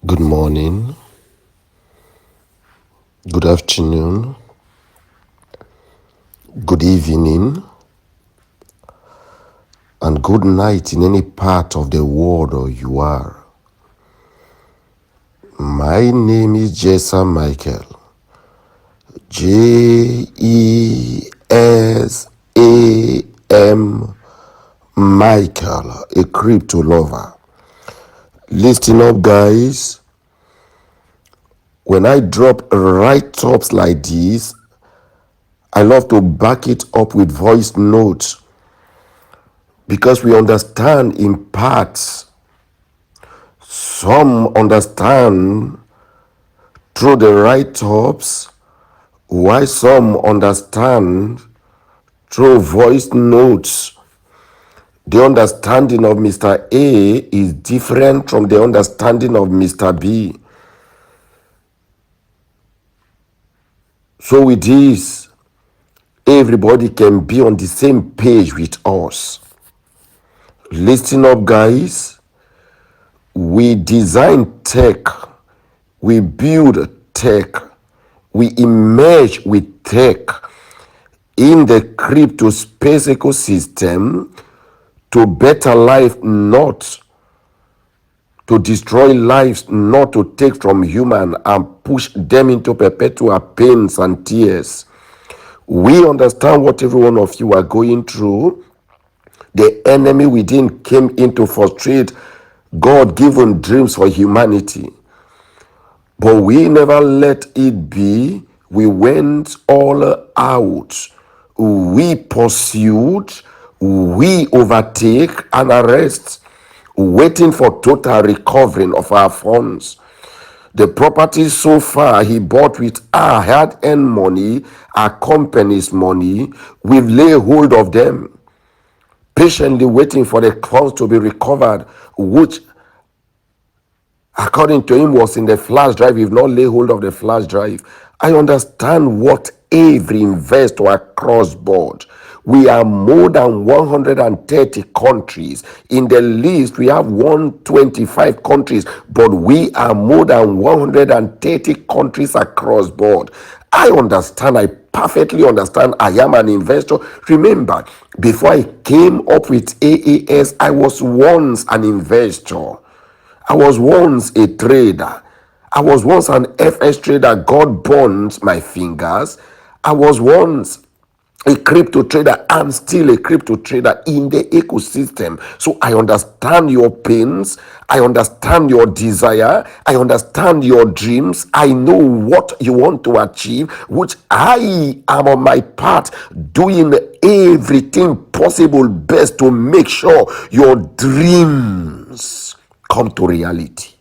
Good morning, good afternoon, good evening, and good night in any part of the world you are. My name is Jason Michael. Jesam Michael, a crypto lover. Listen up, guys. When I drop write-ups like this, I love to back it up with voice notes because we understand in parts. Some understand through the write-ups, while some understand through voice notes. The understanding of Mr. A is different from the understanding of Mr. B. So with this, everybody can be on the same page with us. Listen up, guys. We design tech, we build tech, we emerge with tech in the crypto space ecosystem to better life, not to destroy lives, not to take from human and push them into perpetual pains and tears. We understand what every one of you are going through. The enemy within came in to frustrate God-given dreams for humanity. But we never let it be. We went all out. We pursued, we overtake and arrest, waiting for total recovering of our funds. The properties so far he bought with our hard-earned money, our company's money, we've laid hold of them, patiently waiting for the funds to be recovered, which according to him was in the flash drive. We've not laid hold of the flash drive. I understand what every investor across board. We are more than 130 countries. In the list, we have 125 countries, but we are more than 130 countries across board. I understand. I perfectly understand. I am an investor. Remember, before I came up with AAS, I was once an investor. I was once a trader. I was once an FX trader. God burned my fingers. I was once a crypto trader. I'm still a crypto trader in the ecosystem. So I understand your pains. I understand your desire. I understand your dreams. I know what you want to achieve, which I am on my part doing everything possible best to make sure your dreams come to reality.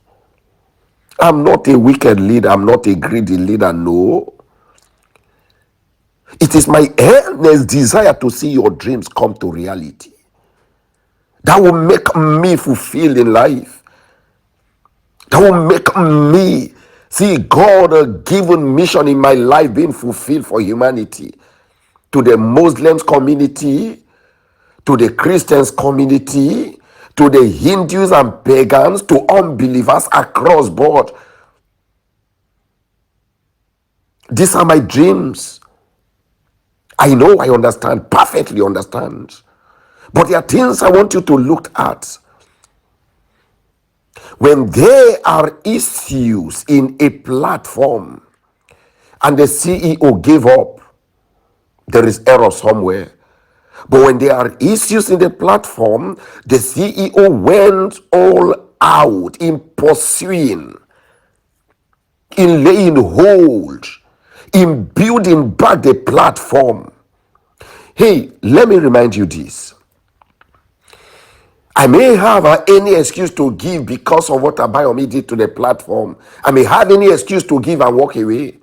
I'm not a wicked leader. I'm not a greedy leader. No. It is my earnest desire to see your dreams come to reality. That will make me fulfilled in life. That will make me see God given mission in my life being fulfilled for humanity. To the Muslims community, to the Christians community, to the Hindus and pagans, to unbelievers across board. These are my dreams. I know, I understand, perfectly understand. But there are things I want you to look at. When there are issues in a platform and the CEO gave up, there is error somewhere. But when there are issues in the platform, the CEO went all out in pursuing, in laying hold, in building back the platform. Hey, let me remind you this. I may have any excuse to give because of what Abayomi did to the platform. I may have any excuse to give and walk away.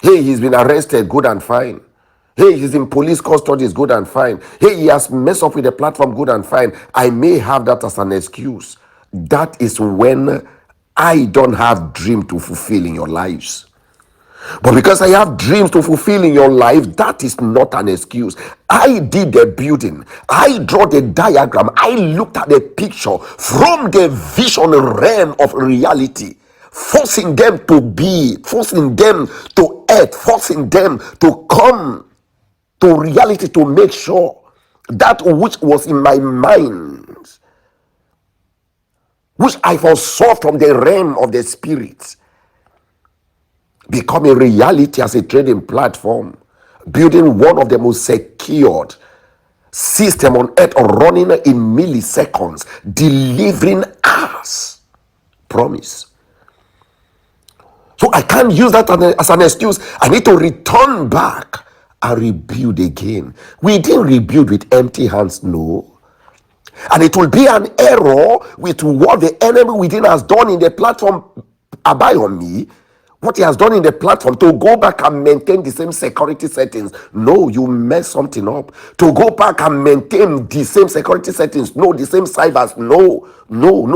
Hey, he's been arrested, good and fine. Hey, he's in police custody, is good and fine. Hey, he has messed up with the platform, good and fine. I may have that as an excuse. That is when I don't have dream to fulfill in your lives. But because I have dreams to fulfill in your life, that is not an excuse. I did the building, I draw the diagram, I looked at the picture from the vision realm of reality, forcing them to be, forcing them to earth, forcing them to come to reality to make sure that which was in my mind, which I foresaw from the realm of the spirit, become a reality as a trading platform, building one of the most secured system on earth, running in milliseconds, delivering us promise. So I can't use that as an excuse. I need to return back and rebuild again. We didn't rebuild with empty hands, no. And it will be an error with what the enemy within has done in the platform Abide on me, what he has done in the platform, to go back and maintain the same security settings. No, you mess something up. To go back and maintain the same security settings, no, the same cybers, no.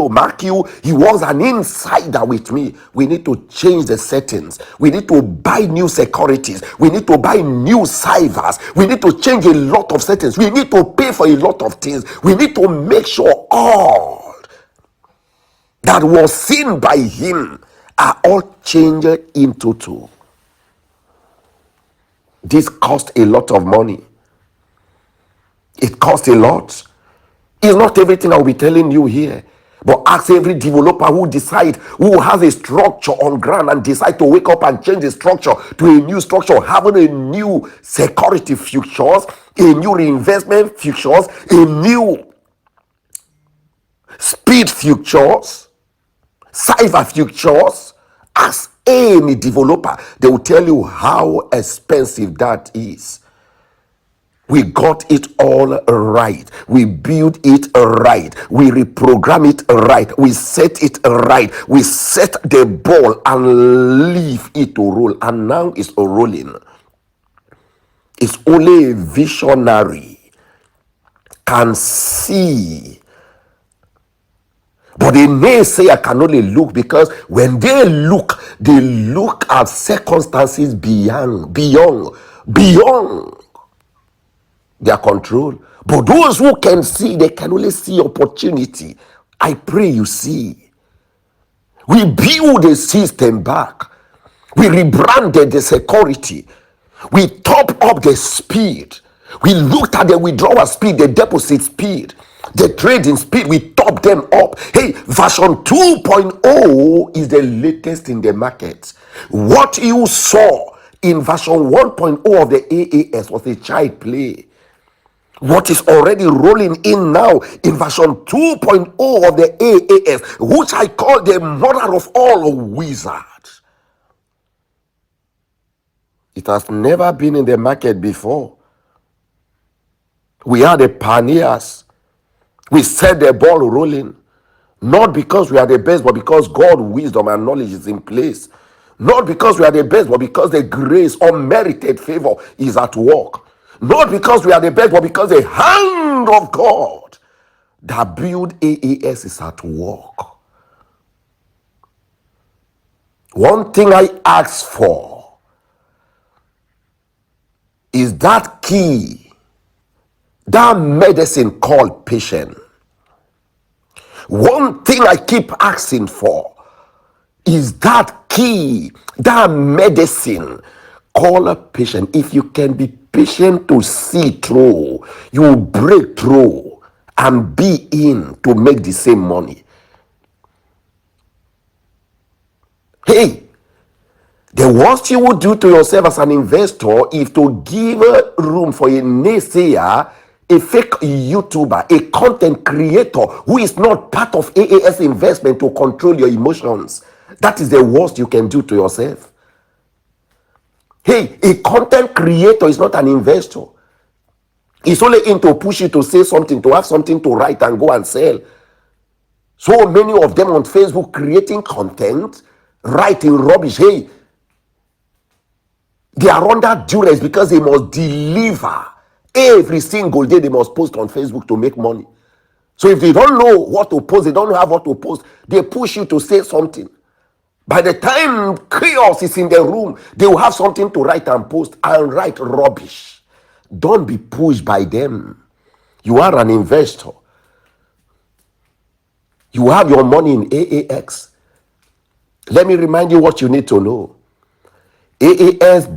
Mark you, he was an insider with me. We need to change the settings. We need to buy new securities. We need to buy new cybers. We need to change a lot of settings. We need to pay for a lot of things. We need to make sure all that was seen by him are all changed into two. This cost a lot of money. It costs a lot. It's not everything I'll be telling you here. But ask every developer who has a structure on ground and decide to wake up and change the structure to a new structure, having a new security futures, a new reinvestment futures, a new speed futures, cyber futures. Ask any developer, they will tell you how expensive that is. We got it all right. We build it right. We reprogram it right. We set it right. We set the ball and leave it to roll. And now it's rolling. It's only a visionary can see. But the naysayer can only look, because when they look at circumstances beyond their control. But those who can see, they can only see opportunity. I pray you see. We build the system back. We rebranded the security. We top up the speed. We looked at the withdrawal speed, the deposit speed, the trading speed. We top them up. Hey, version 2.0 is the latest in the market. What you saw in version 1.0 of the AAS was a child play. What is already rolling in now in version 2.0 of the AAS, which I call the mother of all wizards. It has never been in the market before. We are the pioneers. We set the ball rolling. Not because we are the best, but because God's wisdom and knowledge is in place. Not because we are the best, but because the grace, unmerited favor is at work. Not because we are the best, but because the hand of God that built AAS is at work. One thing I ask for is that key, that medicine called patience. One thing I keep asking for is that key, that medicine called patience. If you can be patient to see through, you will break through and be in to make the same money. Hey, the worst you would do to yourself as an investor is to give room for a naysayer, a fake YouTuber, a content creator who is not part of AAS investment to control your emotions. That is the worst you can do to yourself. Hey, a content creator is not an investor. It's only in to push you to say something, to have something to write and go and sell. So many of them on Facebook creating content, writing rubbish. Hey, they are under duress because they must deliver. Every single day they must post on Facebook to make money. So if they don't know what to post, they don't have what to post, they push you to say something. By the time chaos is in the room, they will have something to write and post and write rubbish. Don't be pushed by them. You are an investor. You have your money in AAX. Let me remind you what you need to know. AAS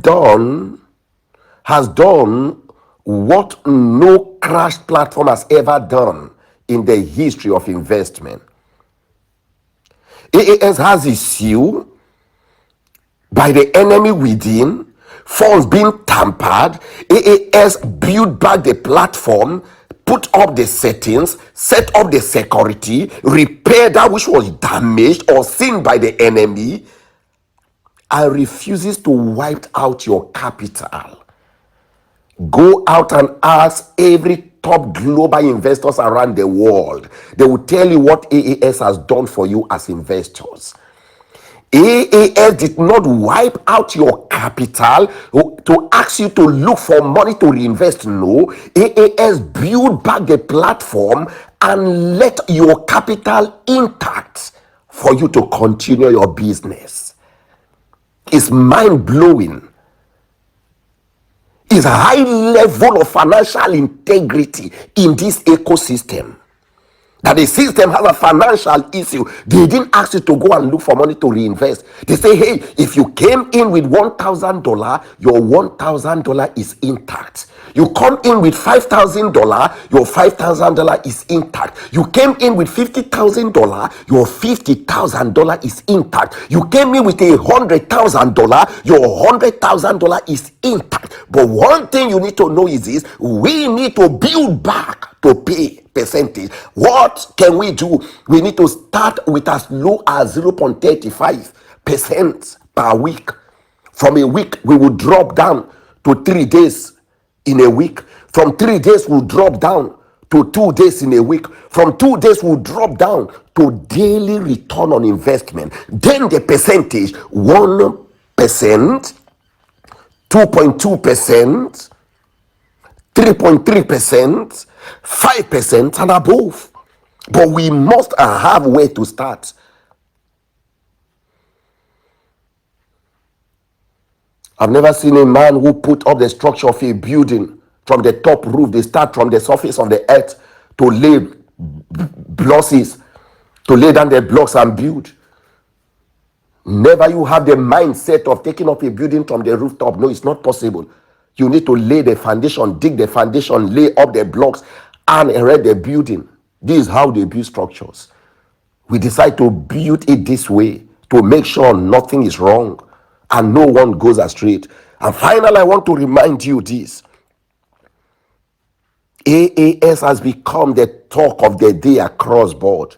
has done what no crash platform has ever done in the history of investment. AAS has issue by the enemy within, funds being tampered. AAS built back the platform, put up the settings, set up the security, repair that which was damaged or seen by the enemy, and refuses to wipe out your capital. Go out and ask every top global investors around the world. They will tell you what AAS has done for you as investors. AAS did not wipe out your capital to ask you to look for money to reinvest. No, AAS built back the platform and let your capital intact for you to continue your business. It's mind-blowing. It's a high level of financial integrity in this ecosystem. That the system has a financial issue. They didn't ask you to go and look for money to reinvest. They say, hey, if you came in with $1,000, your $1,000 is intact. You come in with $5,000, your $5,000 is intact. You came in with $50,000, your $50,000 is intact. You came in with $100,000, your $100,000 is intact. But one thing you need to know is this: we need to build back to pay percentage. What can we do? We need to start with as low as 0.35% per week. From a week, we will drop down to 3 days in a week. From 3 days, we'll drop down to 2 days in a week. From 2 days, we'll drop down to daily return on investment. Then the percentage: 1%, 2.2%, 3.3%, 5% and above. But we must have where to start. I've never seen a man who put up the structure of a building from the top roof. They start from the surface of the earth to lay blocks, to lay down the blocks and build. Never you have the mindset of taking up a building from the rooftop. No, it's not possible. You need to lay the foundation, dig the foundation, lay up the blocks, and erect the building. This is how they build structures. We decide to build it this way to make sure nothing is wrong and no one goes astray. And finally, I want to remind you this: AAS has become the talk of the day across board.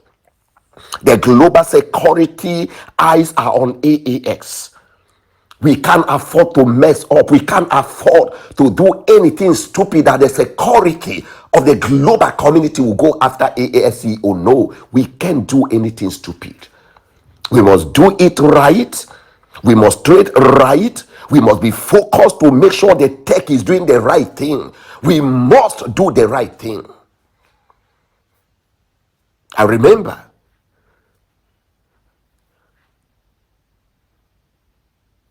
The global security eyes are on AAX. We can't afford to mess up. We can't afford to do anything stupid that the security of the global community will go after AAS. Oh no, we can't do anything stupid. We must do it right. We must trade right. We must be focused to make sure the tech is doing the right thing. We must do the right thing. And remember,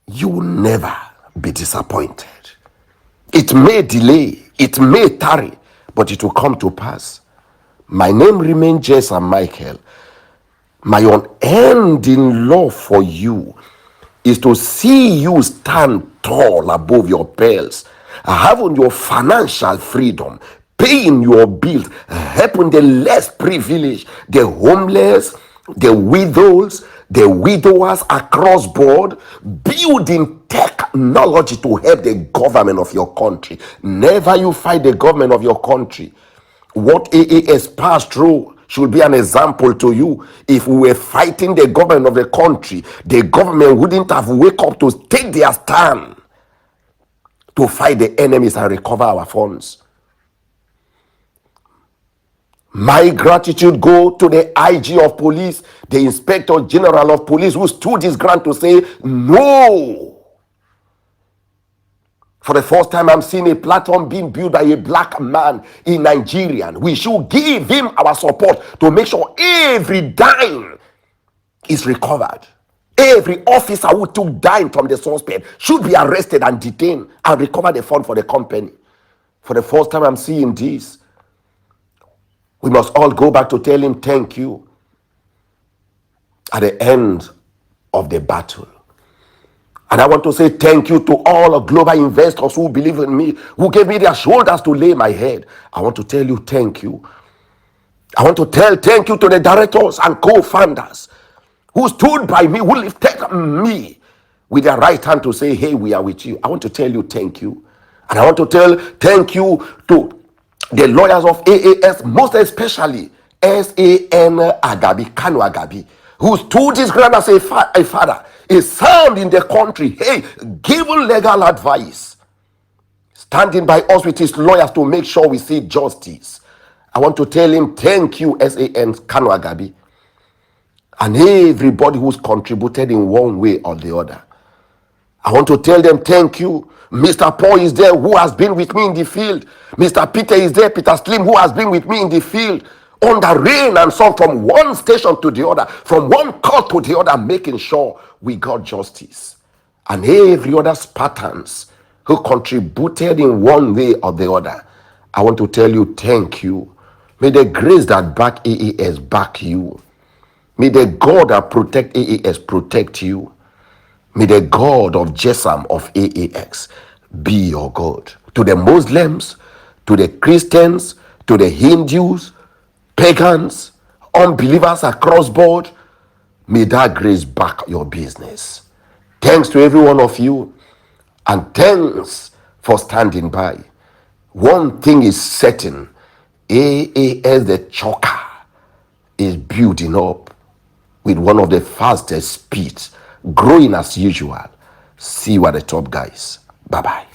you will never be disappointed. It may delay, it may tarry, but it will come to pass. My name remains Jason Michael. My unending love for you is to see you stand tall above your peers, having your financial freedom, paying your bills, helping the less privileged, the homeless, the widows, the widowers across board, building technology to help the government of your country. Never you fight the government of your country. What AAS passed through should be an example to you. If we were fighting the government of the country, the government wouldn't have wake up to take their stand to fight the enemies and recover our funds. My gratitude go to the IG of police, the Inspector General of Police, who stood his ground to say no. For the first time, I'm seeing a platform being built by a black man in Nigeria. We should give him our support to make sure every dime is recovered. Every officer who took dime from the suspect should be arrested and detained and recover the fund for the company. For the first time, I'm seeing this. We must all go back to tell him thank you at the end of the battle. And I want to say thank you to all the global investors who believe in me, who gave me their shoulders to lay my head. I want to tell you thank you. I want to tell thank you to the directors and co-founders who stood by me, who lifted me with their right hand to say, hey, we are with you. I want to tell you thank you. And I want to tell thank you to the lawyers of AAS, most especially SAN Agabi, Kanu Agabi, who stood his ground as a father, a son in the country, hey, giving legal advice, standing by us with his lawyers to make sure we see justice. I want to tell him thank you, SAN Kanu Agabi, and everybody who's contributed in one way or the other. I want to tell them thank you. Mr. Paul is there, who has been with me in the field. Mr. Peter is there, Peter Slim, who has been with me in the field, on the rain and sun, from one station to the other, from one court to the other, making sure we got justice. And every other Spartans who contributed in one way or the other. I want to tell you thank you. May the grace that back AAS back you. May the God that protect AAS protect you. May the God of Jessam of AAX be your God. To the Muslims, to the Christians, to the Hindus, pagans, unbelievers across board, may that grace back your business. Thanks to every one of you, and thanks for standing by. One thing is certain, AAS the choker is building up with one of the fastest speeds, growing as usual. See you at the top, guys. Bye-bye.